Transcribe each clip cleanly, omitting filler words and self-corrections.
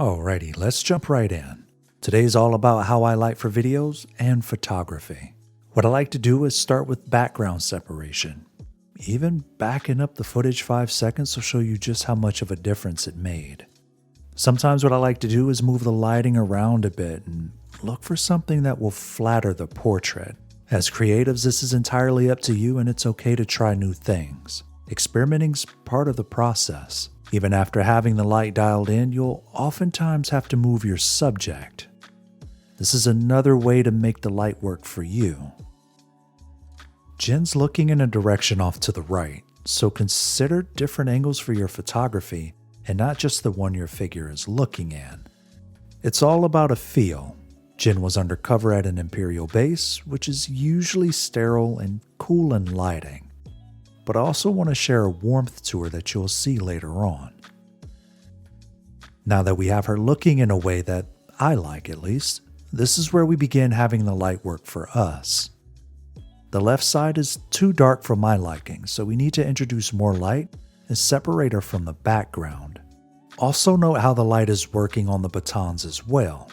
Alrighty, let's jump right in. Today's all about how I light for videos and photography. What I like to do is start with background separation. Even backing up the footage 5 seconds will show you just how much of a difference it made. Sometimes what I like to do is move the lighting around a bit and look for something that will flatter the portrait. As creatives, this is entirely up to you and it's okay to try new things. Experimenting's part of the process. Even after having the light dialed in, you'll oftentimes have to move your subject. This is another way to make the light work for you. Jen's looking in a direction off to the right, so consider different angles for your photography and not just the one your figure is looking in. It's all about a feel. Jen was undercover at an Imperial base, which is usually sterile and cool in lighting. But I also want to share a warmth to her that you'll see later on. Now that we have her looking in a way that I like at least, this is where we begin having the light work for us. The left side is too dark for my liking, so we need to introduce more light and separate her from the background. Also note how the light is working on the batons as well.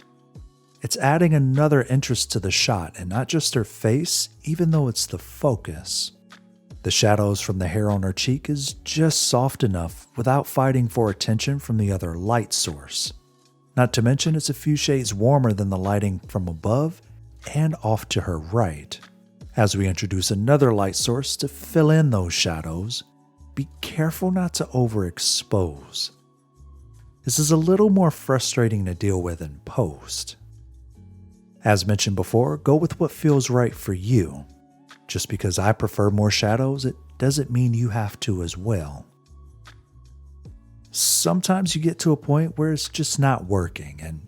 It's adding another interest to the shot and not just her face, even though it's the focus. The shadows from the hair on her cheek is just soft enough without fighting for attention from the other light source. Not to mention it's a few shades warmer than the lighting from above and off to her right. As we introduce another light source to fill in those shadows, be careful not to overexpose. This is a little more frustrating to deal with in post. As mentioned before, go with what feels right for you. Just because I prefer more shadows, it doesn't mean you have to as well. Sometimes you get to a point where it's just not working and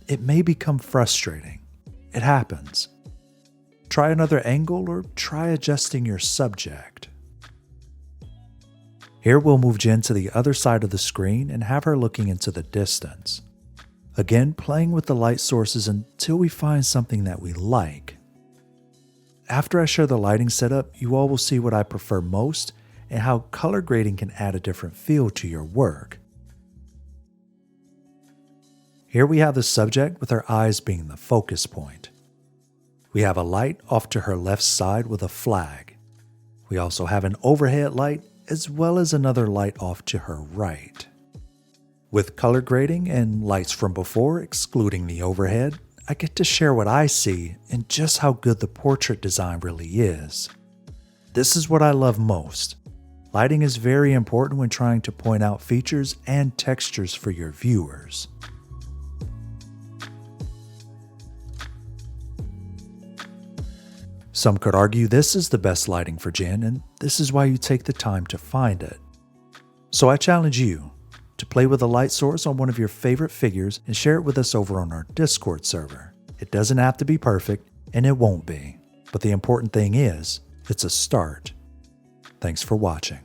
it may become frustrating. It happens. Try another angle or try adjusting your subject. Here we'll move Jen to the other side of the screen and have her looking into the distance. Again, playing with the light sources until we find something that we like. After I share the lighting setup, you all will see what I prefer most and how color grading can add a different feel to your work. Here we have the subject with her eyes being the focus point. We have a light off to her left side with a flag. We also have an overhead light as well as another light off to her right. With color grading and lights from before excluding the overhead, I get to share what I see and just how good the portrait design really is. This is what I love most. Lighting is very important when trying to point out features and textures for your viewers. Some could argue this is the best lighting for Jen, and this is why you take the time to find it. So I challenge you to play with a light source on one of your favorite figures and share it with us over on our Discord server. It doesn't have to be perfect, and it won't be. But the important thing is, it's a start. Thanks for watching.